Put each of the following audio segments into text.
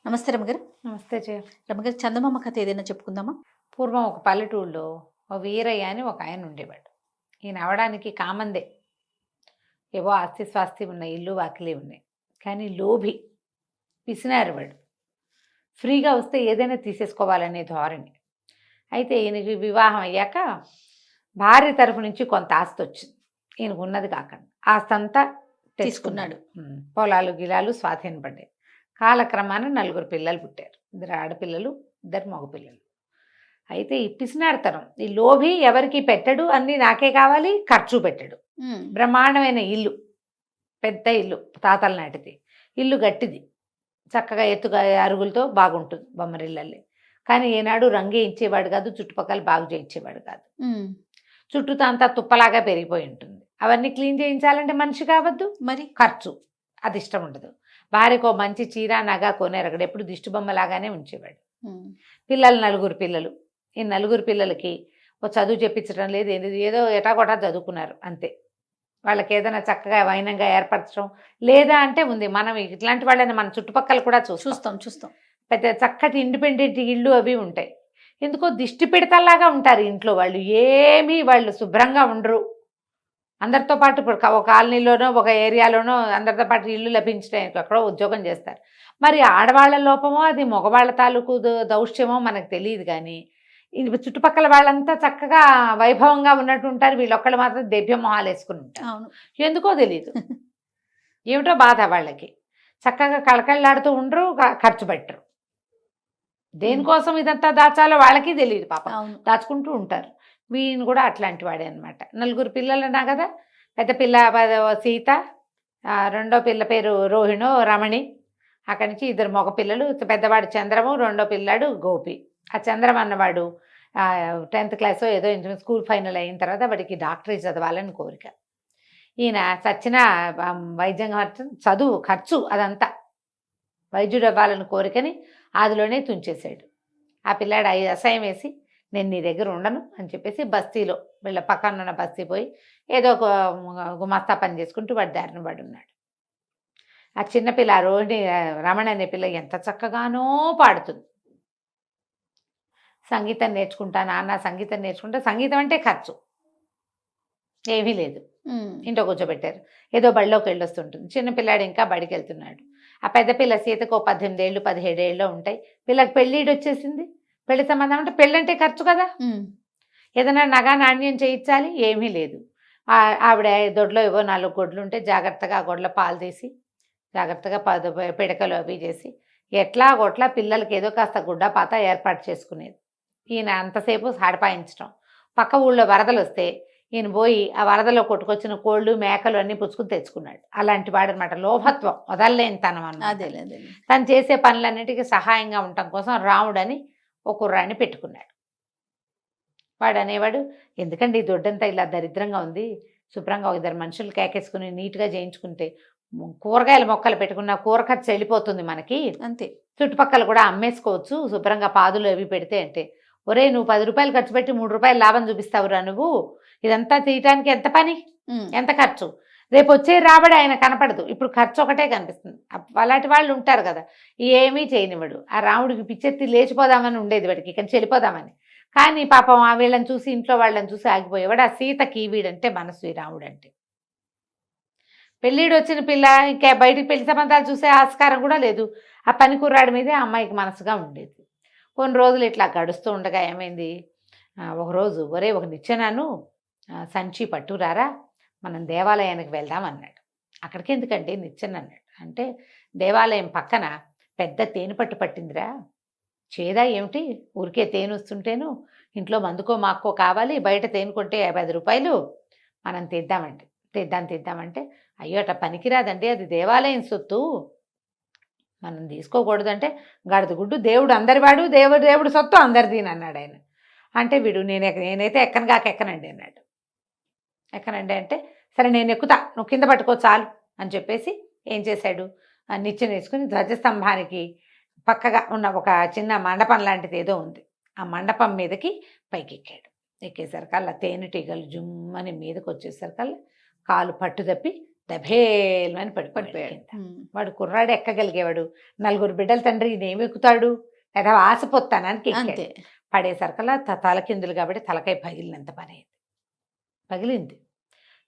నమస్తే రమగారు. నమస్తే జయ. రమగారు, చందమామ కథ ఏదైనా చెప్పుకుందామా? పూర్వం ఒక పల్లెటూరులో ఓ వీరయ్య అని ఒక ఆయన ఉండేవాడు. ఈయన అవడానికి కామందే, ఏవో ఆస్తి స్వాస్తి ఉన్నాయి, ఇల్లు వాకిలి ఉన్నాయి. కానీ లోభి, పిసినారు వాడు. ఫ్రీగా వస్తే ఏదైనా తీసేసుకోవాలనే ధోరణి. అయితే ఈయనకి వివాహం అయ్యాక భార్య తరఫు నుంచి కొంత ఆస్తి వచ్చింది. ఈయనకు ఉన్నది కాకుండా ఆస్తి అంతా తీసుకున్నాడు. పొలాలు గిలాలు స్వాధీనపడ్డాయి. కాలక్రమాన 4 పిల్లలు పుట్టారు. 2 ఆడపిల్లలు, 2 మగపిల్లలు. అయితే ఈ పిసినారితనం, ఈ లోభి ఎవరికి పెట్టడు, అన్నీ నాకే కావాలి, ఖర్చు పెట్టడు. బ్రహ్మాండమైన ఇల్లు, పెద్ద ఇల్లు, తాతల నాటిది ఇల్లు, గట్టిది, చక్కగా ఎత్తుగా అరుగులతో బాగుంటుంది బొమ్మరిల్లల్లి. కానీ ఏనాడు రంగే ఇచ్చేవాడు కాదు, చుట్టుపక్కల బాగు చేయించేవాడు కాదు. చుట్టూతో అంతా తుప్పలాగా పెరిగిపోయి ఉంటుంది. అవన్నీ క్లీన్ చేయించాలంటే మనిషి కావద్దు, మరి ఖర్చు, అది ఇష్టం ఉండదు. భార్యకో మంచి చీర నగ కొనేరగడు, ఎప్పుడు దిష్టి బొమ్మలాగానే ఉంచేవాడు. పిల్లలు 4 పిల్లలు. ఈ 4 పిల్లలకి ఓ చదువు చెప్పించడం లేదు, ఏదో ఎటాగొటా చదువుకున్నారు అంతే. వాళ్ళకి ఏదైనా చక్కగా వైనంగా ఏర్పరచడం లేదా అంటే ఉంది. మనం ఇట్లాంటి వాళ్ళని మన చుట్టుపక్కల కూడా చూస్తాం. పెద్ద చక్కటి ఇండిపెండెంట్ ఇళ్ళు అవి ఉంటాయి. ఎందుకో దిష్టి పెడతల్లాగా ఉంటారు ఇంట్లో వాళ్ళు. వాళ్ళు శుభ్రంగా ఉండరు. అందరితో పాటు ఇప్పుడు ఒక కాలనీలోనో ఒక ఏరియాలోనో అందరితో పాటు ఇల్లు లభించడానికి ఎక్కడో ఉద్యోగం చేస్తారు. మరి ఆడవాళ్ళ లోపమో అది మగవాళ్ళ తాలూకు దౌష్ట్యమో మనకు తెలియదు. కానీ చుట్టుపక్కల వాళ్ళంతా చక్కగా వైభవంగా ఉన్నట్టు ఉంటారు, వీళ్ళొక్కళ్ళు మాత్రం దెబ్బ మొహాలు వేసుకుని ఉంటారు. ఎందుకో తెలియదు, ఏమిటో బాధ వాళ్ళకి. చక్కగా కళకళలాడుతూ ఉండరు, ఖర్చు పెట్టరు. దేనికోసం ఇదంతా దాచాలో వాళ్ళకి తెలియదు పాపం, దాచుకుంటూ ఉంటారు. వీని కూడా అట్లాంటి వాడే అనమాట. 4 పిల్లలన్నా కదా. పెద్ద పిల్ల సీత, రెండో పిల్ల పేరు రోహిణో రమణి. అక్కడి నుంచి 2 మగ పిల్లలు, పెద్దవాడు చంద్రము, రెండో పిల్లాడు గోపి. ఆ చంద్రం అన్నవాడు 10th క్లాస్ ఏదో స్కూల్ ఫైనల్ అయిన తర్వాత వాడికి డాక్టరేట్ చదవాలని కోరిక. ఈయన చచ్చిన వైద్యం చదువు ఖర్చు అదంతా వైద్యుడు అవ్వాలని కోరికని ఆదిలోనే తుంచేశాడు. ఆ పిల్లాడు అసహ్యం వేసి, నేను నీ దగ్గర ఉండను అని చెప్పేసి బస్తీలో వీళ్ళ పక్కన ఉన్న బస్తీ పోయి ఏదో ఒక గుమాస్తా పని చేసుకుంటూ వాడి దారిన పడి ఉన్నాడు. ఆ చిన్నపిల్ల రోహిణి, రమణ అనే పిల్ల ఎంత చక్కగానో పాడుతుంది. సంగీతం నేర్చుకుంటా నాన్న, సంగీతం నేర్చుకుంటా. సంగీతం అంటే ఖర్చు ఏమీ లేదు. ఇంట్లో కూర్చోబెట్టారు, ఏదో బడిలోకి వెళ్ళొస్తుంటుంది. చిన్నపిల్లాడు ఇంకా బడికి వెళ్తున్నాడు. ఆ పెద్ద పిల్ల సీతకు 18 ఏళ్ళు 17 ఏళ్ళు ఉంటాయి. పిల్లకి పెళ్ళిడు వచ్చేసింది. పెళ్లి సంబంధం అంటే పెళ్ళంటే ఖర్చు కదా. ఏదైనా నగా నాణ్యం చేయించాలి, ఏమీ లేదు. ఆవిడ దొడ్లో ఏవో 4 గొడ్లు ఉంటే జాగ్రత్తగా ఆ గొడ్ల పాలు తీసి జాగ్రత్తగా పిడకలు అవి చేసి ఎట్లా గొట్లా పిల్లలకి ఏదో కాస్త గుడ్డ పాత ఏర్పాటు చేసుకునేది. ఈయన అంతసేపు సాడపాయించడం. పక్క ఊళ్ళో వరదలు వస్తే ఈయన పోయి ఆ వరదలో కొట్టుకొచ్చిన కోళ్ళు మేకలు అన్నీ పుచ్చుకుని తెచ్చుకున్నాడు. అలాంటి వాడు అనమాట. లోభత్వం, వదలలేని తనం అన్నమాట. తను చేసే పనులన్నిటికీ సహాయంగా ఉండటం కోసం రాముడని ఒక కుర్రాన్ని పెట్టుకున్నాడు. వాడు అనేవాడు, ఎందుకండి ఈ దొడ్డంతా ఇలా దరిద్రంగా ఉంది, శుభ్రంగా 2 మనుషులు కేకేసుకుని నీట్గా చేయించుకుంటే కూరగాయల మొక్కలు పెట్టుకున్న కూర ఖర్చు వెళ్ళిపోతుంది మనకి, అంతే. చుట్టుపక్కల కూడా అమ్మేసుకోవచ్చు శుభ్రంగా, పాదులు అవి పెడితే అంటే. ఒరే, నువ్వు 10 రూపాయలు ఖర్చు పెట్టి 3 రూపాయలు లాభం చూపిస్తావురా నువ్వు. ఇదంతా తీయటానికి ఎంత పని, ఎంత ఖర్చు. రేపు వచ్చే రాబడి ఆయన కనపడదు, ఇప్పుడు ఖర్చు ఒకటే కనిపిస్తుంది. అలాంటి వాళ్ళు ఉంటారు కదా, ఏమీ చేయనివాడు. ఆ రాముడికి పిచ్చెత్తి లేచిపోదామని ఉండేది వాడికి, ఇక్కడి నుంచి వెళ్ళిపోదామని. కానీ పాపం ఆ వీళ్ళని చూసి, ఇంట్లో వాళ్ళని చూసి ఆగిపోయేవాడు. ఆ సీతకి వీడంటే మనసు, ఈ రాముడు అంటే. పెళ్ళిడు వచ్చిన పిల్ల ఇంకా బయటికి పెళ్లి సంబంధాలు చూసే ఆస్కారం కూడా లేదు. ఆ పని కుర్రాడి మీదే ఆ అమ్మాయికి మనసుగా ఉండేది. కొన్ని రోజులు ఇట్లా గడుస్తూ ఉండగా ఏమైంది, ఒకరోజు, ఒరే ఒక నిచ్చెనాను సంచి పట్టురారా, మనం దేవాలయానికి వెళ్దాం అన్నాడు. అక్కడికి ఎందుకండి నిచ్చెన అన్నాడు. అంటే దేవాలయం పక్కన పెద్ద తేనె పట్టు పట్టిందిరా. చేదా ఏమిటి, ఊరికే తేనె వస్తుంటేను ఇంట్లో మందుకో మాక్కో కావాలి, బయట తేనె కొంటే 10 రూపాయలు, మనం తీద్దామంటే అయ్యో అట్లా పనికిరాదండి, అది దేవాలయం సొత్తు, మనం తీసుకోకూడదంటే గడద గుడ్డు, దేవుడు అందరివాడు, దేవుడు సొత్తు అందరిది అన్నాడు ఆయన. అంటే వీడు నేనైతే ఎక్కనండి అన్నాడు. ఎక్కనండి అంటే సరే నేను ఎక్కుతా, నువ్వు కింద పట్టుకో చాలు అని చెప్పేసి ఏం చేశాడు, నిచ్చెన వేసుకుని ధ్వజస్తంభానికి పక్కగా ఉన్న ఒక చిన్న మండపం లాంటిది ఏదో ఉంది, ఆ మండపం మీదకి పైకి ఎక్కాడు. ఎక్కేసరికల్లా తేనెటీగలు జుమ్మని మీదకి వచ్చేసరికల్లా కాలు పట్టు తప్పి దభేల్మని పడిపోయాడు పడిపోయాడు కింద. వాడు కుర్రాడు ఎక్కగలిగేవాడు, 4 బిడ్డల తండ్రి ఇదేమి ఎక్కుతాడు, లేదా ఆశపోతానానికి అంతే. ఎక్కాడు. పడేసరికల్లా తలకిందులు కాబట్టి తలకాయ పగిలినంత పని అయింది. పగిలింది.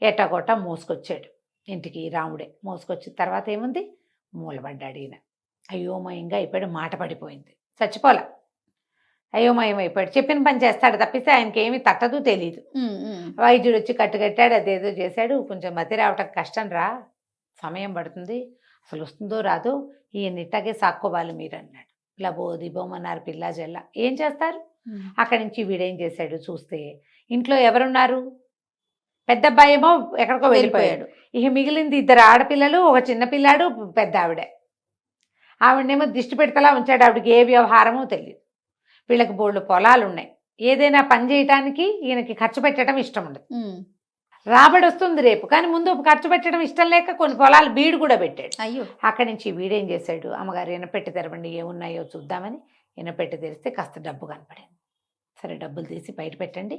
ఎట్టగొట్ట మోసుకొచ్చాడు ఇంటికి. రాముడే మోసుకొచ్చిన తర్వాత ఏముంది, మూలబడ్డాడు ఈయన. అయోమయంగా అయిపోయాడు, మాట పడిపోయింది. చచ్చిపోలా, అయోమయం అయిపోయాడు. చెప్పిన పని చేస్తాడు తప్పిస్తే ఆయనకి ఏమీ తట్టదు, తెలియదు. వైద్యుడు వచ్చి కట్టుకట్టాడు, అదేదో చేశాడు. కొంచెం మతి రావటం కష్టం రా, సమయం పడుతుంది, అసలు వస్తుందో రాదో, ఈయన ఇట్టాగే సాక్కోవాలి మీరు అన్నాడు. లబో దిబోమన్నారు పిల్ల జల్ల. ఏం చేస్తారు? అక్కడి నుంచి వీడేం చేశాడు చూస్తే, ఇంట్లో ఎవరున్నారు, పెద్ద అబ్బాయి ఏమో ఎక్కడికో వెళ్ళిపోయాడు. ఇక మిగిలింది 2 ఆడపిల్లలు, ఒక చిన్న పిల్లాడు, పెద్ద ఆవిడ. ఆవిడనేమో దిష్టి పెడతలా ఉంచాడు. ఆవిడకి ఏ వ్యవహారమో తెలియదు. వీళ్ళకి బోళ్ళు పొలాలు ఉన్నాయి. ఏదైనా పని చేయటానికి ఈయనకి ఖర్చు పెట్టడం ఇష్టం ఉండదు. రాబడి వస్తుంది రేపు, కానీ ముందు ఖర్చు పెట్టడం ఇష్టం లేక కొన్ని పొలాలు బీడు కూడా పెట్టాడు. అయ్యో. అక్కడి నుంచి వీడేం చేశాడు, అమ్మగారు ఈయనపెట్టి తెరవండి ఏమున్నాయో చూద్దామని ఈయనపెట్టి తెరిస్తే కాస్త డబ్బు కనపడింది. సరే డబ్బులు తీసి బయట పెట్టండి,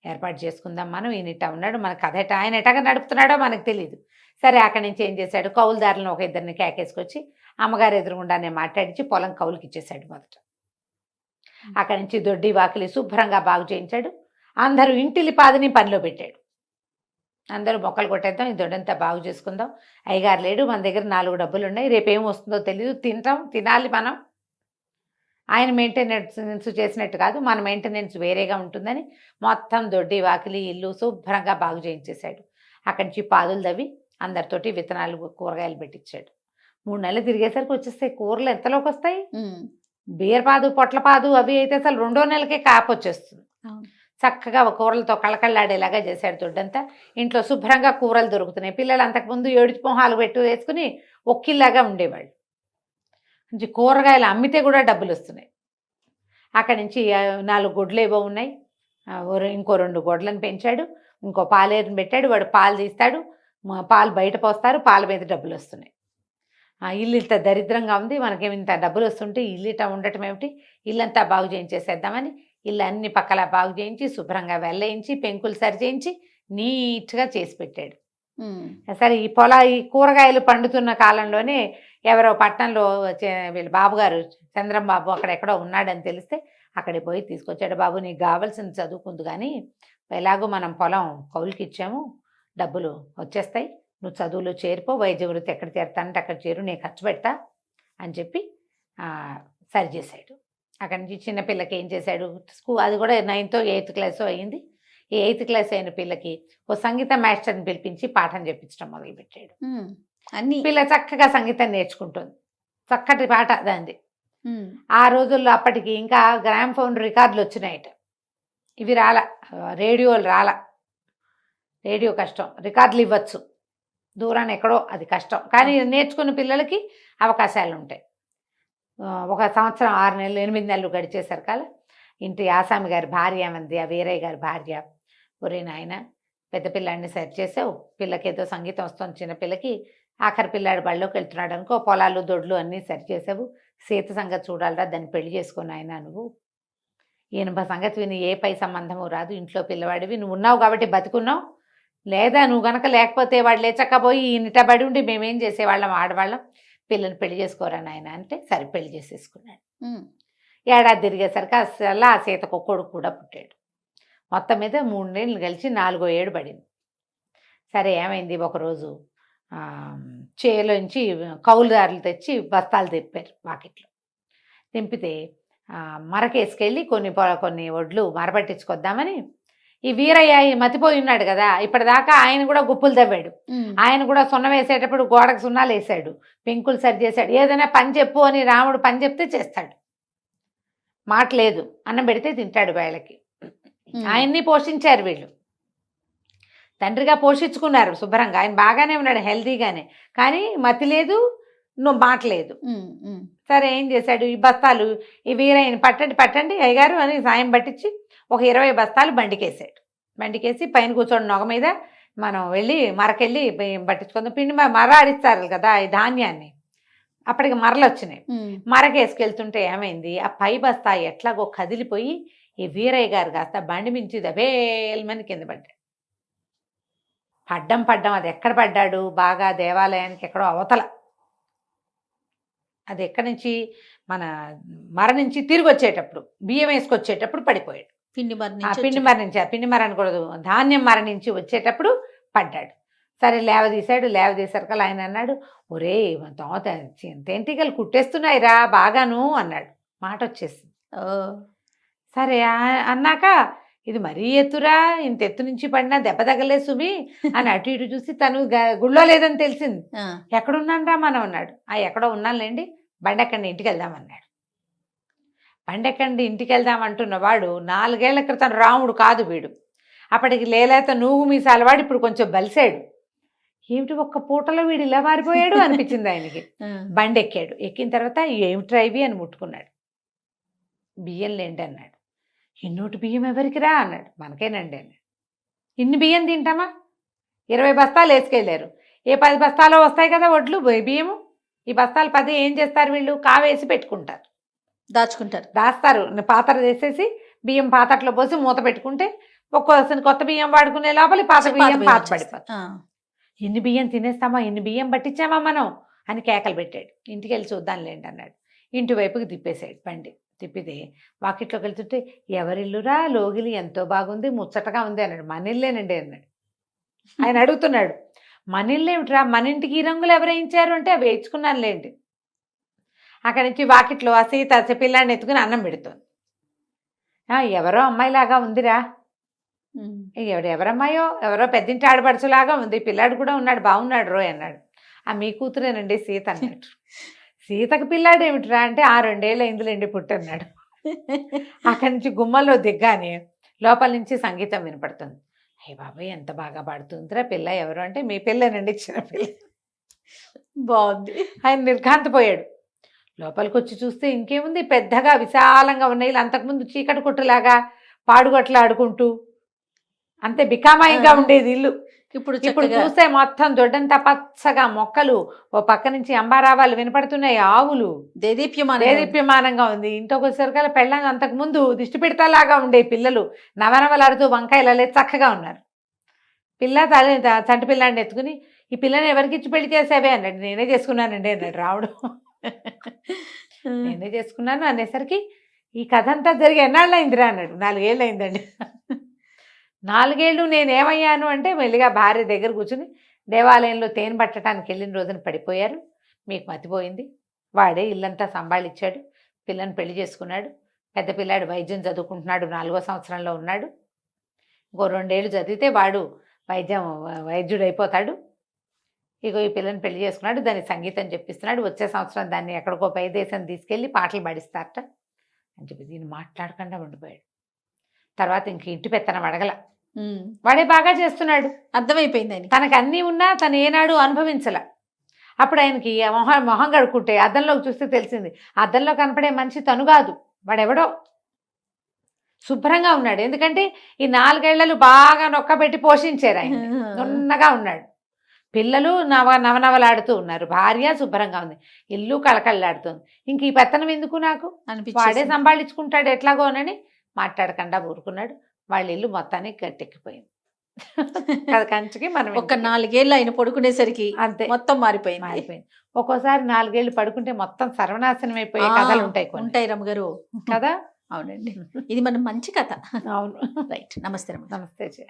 ఏర్పాటు చేసుకుందాం మనం, ఈయన ఇట్టా ఉన్నాడు, మన కథ ఎట్టా ఆయన ఎట్టగా నడుపుతున్నాడో మనకు తెలియదు. సరే అక్కడి నుంచి ఏం చేశాడు, కౌలుదారులను ఒక 2 కేకేసుకొచ్చి అమ్మగారు ఎదురుగుండానే మాట్లాడించి పొలం కౌలుకి ఇచ్చేశాడు మొదట. అక్కడి నుంచి దొడ్డి వాకిలి శుభ్రంగా బాగు చేయించాడు. అందరూ ఇంటిలి పాదిని పనిలో పెట్టాడు. అందరూ మొక్కలు కొట్టేద్దాం, ఈ దొడ్డంతా బాగు చేసుకుందాం, అయ్యగారు లేడు, మన దగ్గర 4 డబ్బులు ఉన్నాయి, రేపేం వస్తుందో తెలియదు, తినాలి మనం. ఆయన మెయింటెనెన్స్ చేసినట్టు కాదు, మన మెయింటెనెన్స్ వేరేగా ఉంటుందని మొత్తం దొడ్డి వాకిలి ఇల్లు శుభ్రంగా బాగు చేయించేశాడు. అక్కడి నుంచి పాదులు తవ్వి అందరితోటి విత్తనాలు కూరగాయలు పెట్టించాడు. 3 నెలలు తిరిగేసరికి వచ్చేస్తాయి కూరలు. ఎంతలోకి వస్తాయి? బీరపాదు పొట్లపాదు అవి అయితే అసలు 2వ నెలకే కాపు వచ్చేస్తుంది. చక్కగా కూరలతో కళకళ్ళాడేలాగా చేశాడు దొడ్డంతా. ఇంట్లో శుభ్రంగా కూరలు దొరుకుతున్నాయి. పిల్లలు అంతకుముందు 7 మొహాలు వేసుకుని ఒక్కిల్లాగా ఉండేవాళ్ళు. నుంచి కూరగాయలు అమ్మితే కూడా డబ్బులు వస్తున్నాయి. అక్కడి నుంచి 4 గొడ్లు ఏవో ఉన్నాయి, ఇంకో 2 గొడ్లను పెంచాడు, ఇంకో పాలేరుని పెట్టాడు. వాడు పాలు తీస్తాడు, పాలు బయట పోస్తారు, పాల మీద డబ్బులు వస్తున్నాయి. ఇల్లు ఇంత దరిద్రంగా ఉంది, మనకేమి ఇంత డబ్బులు వస్తుంటే ఇల్లు ఇట్లా ఉండటం ఏమిటి, ఇల్లంతా బాగు చేయించేసేద్దామని ఇల్లు అన్ని పక్కల బాగు చేయించి శుభ్రంగా వెళ్ళేయించి పెంకులు సరి చేయించి నీట్గా చేసి పెట్టాడు. సరే ఈ కూరగాయలు పండుతున్న కాలంలోనే ఎవరో పట్టణంలో వీళ్ళ బాబుగారు చంద్రం బాబు అక్కడెక్కడో ఉన్నాడని తెలిస్తే అక్కడికి పోయి తీసుకొచ్చాడు. బాబు నీకు కావాల్సింది చదువుకుంది, కానీ ఎలాగో మనం పొలం కౌలుకి ఇచ్చాము, డబ్బులు వచ్చేస్తాయి, నువ్వు చదువులో చేరిపో, వైద్య వృత్తి ఎక్కడ చేరుతానంటే అక్కడ చేరు, నేను ఖర్చు పెడతా అని చెప్పి సరి చేశాడు. అక్కడి నుంచి చిన్నపిల్లకి ఏం చేశాడు, అది కూడా 9th, 8th క్లాస్ అయ్యింది. ఈ 8th క్లాస్ అయిన పిల్లకి ఓ సంగీత మాస్టర్ని పిలిపించి పాఠం చెప్పించడం మొదలుపెట్టాడు. పిల్ల చక్కగా సంగీతం నేర్చుకుంటుంది, చక్కటి పాట దాంది. ఆ రోజుల్లో అప్పటికి ఇంకా గ్రామ్ఫోన్ రికార్డులు వచ్చినాయట. ఇవి రేడియోలు రేడియో కష్టం, రికార్డులు ఇవ్వచ్చు దూరాన్ని ఎక్కడో, అది కష్టం. కానీ నేర్చుకున్న పిల్లలకి అవకాశాలు ఉంటాయి. ఒక సంవత్సరం 6 నెలలు 8 నెలలు గడిచేసరికాల ఇంటి ఆసామి గారి భార్య ఏమంది, ఆ వీరయ్య గారి భార్య, ఒరే నాయన పెద్ద పిల్లాడిని సరి చేసావు, పిల్లకి ఏదో సంగీతం వస్తుంది, చిన్నపిల్లకి ఆఖరి పిల్లాడు బళ్ళోకి వెళ్తున్నాడు అనుకో, పొలాలు దొడ్లు అన్నీ సరి చేసావు, సీత సంగతి చూడాలరా, దాన్ని పెళ్లి చేసుకుని ఆయన నువ్వు, ఈయన సంగతి విని ఏ పై సంబంధము రాదు, ఇంట్లో పిల్లవాడివి, నువ్వు ఉన్నావు కాబట్టి బతుకున్నావు, లేదా నువ్వు గనక లేకపోతే వాడు లేచక్కపోయి ఈయనట బడి ఉండి మేమేం చేసేవాళ్ళం, ఆడవాళ్ళం, పిల్లల్ని పెళ్లి చేసుకోరా నాయన అంటే సరే పెళ్లి చేసేసుకున్నాడు. ఏడాది తిరిగేసరికి అసలు ఆ సీతకు కొడుకు కూడా పుట్టాడు. మొత్తం మీద 3 నెలలు కలిసి 4వ ఏడు పడింది. సరే ఏమైంది, ఒకరోజు చేలోంచి కౌలుదారులు తెచ్చి బస్తాలు తెప్పారు వాకిట్లో. తెంపితే మరకేసుకెళ్ళి కొన్ని వడ్లు మరపట్టించుకొద్దామని ఈ వీరయ్య మతిపోయి ఉన్నాడు కదా, ఇప్పటిదాకా ఆయన కూడా గుప్పులు తవ్వాడు, ఆయన కూడా సున్నం వేసేటప్పుడు గోడకు సున్నాలు వేసాడు, పెంకులు సరి చేశాడు. ఏదైనా పని చెప్పు అని రాముడు పని చెప్తే చేస్తాడు, మాట లేదు, అన్నం పెడితే తింటాడు వేళకి. ఆయన్ని పోషించారు వీళ్ళు, తండ్రిగా పోషించుకున్నారు శుభ్రంగా. ఆయన బాగానే ఉన్నాడు, హెల్తీగానే, కానీ మతి లేదు, నువ్వు మాట లేదు. సరే ఏం చేశాడు, ఈ బస్తాలు ఈ వీరయ్యని పట్టండి అయ్యగారు అని సాయం పట్టించి ఒక 20 బస్తాలు బండికేసాడు. బండికేసి పైన కూర్చోండి నొగ మీద, మనం వెళ్ళి మరకెళ్ళి పట్టించుకుందాం. పిండి మర ఆడిస్తారు కదా ఈ ధాన్యాన్ని, అప్పటికి మరలు వచ్చినాయి. మరకేసుకెళ్తుంటే ఏమైంది, ఆ పై బస్తా ఎట్లాగో కదిలిపోయి ఈ వీరయ్య గారు కాస్త బండి మించి దబేల్మని కింద పడ్డాడు. పడ్డం అది ఎక్కడ పడ్డాడు, బాగా దేవాలయానికి ఎక్కడో అవతల, అది ఎక్కడి నుంచి మన మరణించి తిరిగి వచ్చేటప్పుడు బియ్యం వేసుకొచ్చేటప్పుడు పడిపోయాడు. పిండి పిండి మరణకూడదు, ధాన్యం మరణించి వచ్చేటప్పుడు పడ్డాడు. సరే లేవదీశారు ఆయన అన్నాడు, ఒరే దోత తేంటికలు కుట్టేస్తున్నాయిరా బాగాను అన్నాడు. మాట వచ్చేసింది. సరే అన్నాక ఇది మరీ ఎత్తురా, ఇంత ఎత్తు నుంచి పడినా దెబ్బ తగలే సుమి అని అటు ఇటు చూసి తను గుళ్ళో లేదని తెలిసింది. ఎక్కడున్నాను రా మనం అన్నాడు. ఎక్కడో ఉన్నానులేండి, బండెక్కండి ఇంటికి వెళ్దామన్నాడు. బండెక్కండి ఇంటికి వెళ్దామంటున్న వాడు 4 ఏళ్ల క్రితం రాముడు కాదు వీడు. అప్పటికి లేలేత నూగు మీసాలవాడు ఇప్పుడు కొంచెం బలిసాడు. ఏమిటి ఒక్క పూటలో వీడు ఇలా మారిపోయాడు అనిపించింది ఆయనకి. బండి ఎక్కాడు. ఎక్కిన తర్వాత ఏమిట్రా ఇవి అని ముట్టుకున్నాడు. బియ్యం లేండి అన్నాడు. ఇన్నోటి బియ్యం ఎవరికి రా అన్నాడు. మనకేనండి అన్నాడు. ఇన్ని బియ్యం తింటామా? 20 బస్తాలు వేసుకెళ్ళారు. ఏ 10 బస్తాలో వస్తాయి కదా వడ్లు బియ్యము. ఈ బస్తాలు 10 ఏం చేస్తారు వీళ్ళు? కావేసి పెట్టుకుంటారు, దాస్తారు. పాత్ర చేసేసి బియ్యం పాత్రలో పోసి మూత పెట్టుకుంటే ఒక్కోసారి కొత్త బియ్యం వాడుకునే లోపల పాత బియ్యం పాత పడిపోతుంది. ఎన్ని బియ్యం తినేస్తామా, ఎన్ని బియ్యం పట్టించామా మనం అని కేకలు పెట్టాడు. ఇంటికి వెళ్ళి చూద్దాంలేండి అన్నాడు. ఇంటి వైపుకి తిప్పేశాడు బండి. తిప్పితే వాకిట్లోకి వెళ్తుంటే ఎవరిల్లురా లోగిలి ఎంతో బాగుంది, ముచ్చటగా ఉంది అన్నాడు. మన ఇల్లేనండి అన్నాడు. ఆయన అడుగుతున్నాడు, మన ఇల్లు ఏమిట్రా, మన ఇంటికి ఈ రంగులు ఎవరు వేయించారు అంటే అవి వేయించుకున్నానులేండి. అక్కడి నుంచి వాకిట్లో ఆ సీత పిల్లాడిని ఎత్తుకుని అన్నం పెడుతుంది. ఎవరో అమ్మాయిలాగా ఉందిరా, ఎవరమ్మాయో ఎవరో పెద్దింటి ఆడపడుచులాగా ఉంది, పిల్లాడు కూడా ఉన్నాడు, బాగున్నాడు రోయ్ అన్నాడు. మీ కూతురేనండి సీత అన్నాడు. సీతకు పిల్లాడు ఏమిటిరా అంటే 2 ఏళ్ళు అయిందిలేండి పుట్టన్నాడు. అక్కడి నుంచి గుమ్మలో దిగ్గానే లోపల నుంచి సంగీతం వినపడుతుంది. అయ్య బాబాయ్ ఎంత బాగా పాడుతుందిరా పిల్ల, ఎవరు అంటే మీ పిల్లేనండి, చిన్న పిల్ల. బాగుంది. ఆయన నిర్ఘాంతపోయాడు. లోపలికి వచ్చి చూస్తే ఇంకేముంది, పెద్దగా విశాలంగా ఉన్న ఇల్లు. అంతకుముందు చీకటి కొట్టులాగా పాడుగట్లా ఆడుకుంటూ అంతే బికామాయిగా ఉండేది ఇల్లు. ఇప్పుడు చూస్తే మొత్తం దొడ్డంతా పచ్చగా మొక్కలు, ఓ పక్క నుంచి అంబారావాలు వినపడుతున్నాయి, ఆవులు, దేదీప్యమానంగా ఉంది. ఇంట్లోకి వచ్చేసరికల్లా పెళ్ళంగా అంతకు ముందు దిష్టి పిడతలాగా ఉండే పిల్లలు నవనవలాడుతూ వంకాయలలే చక్కగా ఉన్నారు. పిల్ల చంటి పిల్లాడిని ఎత్తుకుని ఈ పిల్లని ఎవరికి ఇచ్చి పెళ్లి చేసావే అన్నాడు. నేనే చేసుకున్నానండి అన్నాడు రాముడు. నేనే చేసుకున్నాను అనేసరికి ఈ కథ అంతా జరిగి ఎన్నాళ్ళు అయిందిరా అన్నాడు. 4 ఏళ్ళు అయిందండి. 4 ఏళ్ళు నేనేమయ్యాను అంటే మెల్లిగా భార్య దగ్గర కూర్చుని దేవాలయంలో తేనె పట్టడానికి వెళ్ళిన రోజున పడిపోయారు, మీకు మతిపోయింది. వాడే ఇల్లంతా సంభాళించాడు, పిల్లని పెళ్లి చేసుకున్నాడు. పెద్ద పిల్లాడు వైద్యం చదువుకుంటున్నాడు, 4వ సంవత్సరంలో ఉన్నాడు. ఇంకో 2 ఏళ్ళు చదివితే వాడు వైద్యుడు అయిపోతాడు. ఇగో ఈ పిల్లని పెళ్లి చేసుకున్నాడు, దానికి సంగీతం చెప్పిస్తున్నాడు. వచ్చే సంవత్సరం దాన్ని ఎక్కడికో పై దేశం తీసుకెళ్ళి పాటలు పాడిస్తారట అని చెప్పి దీన్ని మాట్లాడకుండా ఉండిపోయాడు. తర్వాత ఇంక ఇంటి పెత్తనం అడగల, వాడే బాగా చేస్తున్నాడు, అర్థమైపోయింది ఆయన. తనకు అన్నీ ఉన్నా తను ఏనాడు అనుభవించల. అప్పుడు ఆయనకి మొహం కడుక్కుంటే అద్దంలోకి చూస్తే తెలిసింది, అద్దంలో కనపడే మనిషి తను కాదు, వాడెవడో. శుభ్రంగా ఉన్నాడు, ఎందుకంటే ఈ 4 ఏళ్లలో బాగా నొక్కబెట్టి పోషించారు ఆయన. నున్నగా ఉన్నాడు, పిల్లలు నవనవలాడుతూ ఉన్నారు, భార్య శుభ్రంగా ఉంది, ఇల్లు కళకళలాడుతుంది. ఇంక ఈ పెత్తనం ఎందుకు నాకు వాడే సంభాళించుకుంటాడు ఎట్లాగోనని మాట్లాడకుండా ఊరుకున్నాడు. వాళ్ళ ఇల్లు మొత్తానికి గట్టెక్కిపోయింది. కంచుకి మనం ఒక 4 ఏళ్ళు ఆయన పడుకునేసరికి అంతే మొత్తం మారిపోయింది. ఒక్కోసారి 4 ఏళ్ళు పడుకుంటే మొత్తం సర్వనాశనం అయిపోయే కథలు ఉంటాయి రమ్మగారు కదా. అవునండి, ఇది మనం మంచి కథ. అవును. రైట్. నమస్తే. నమస్తే.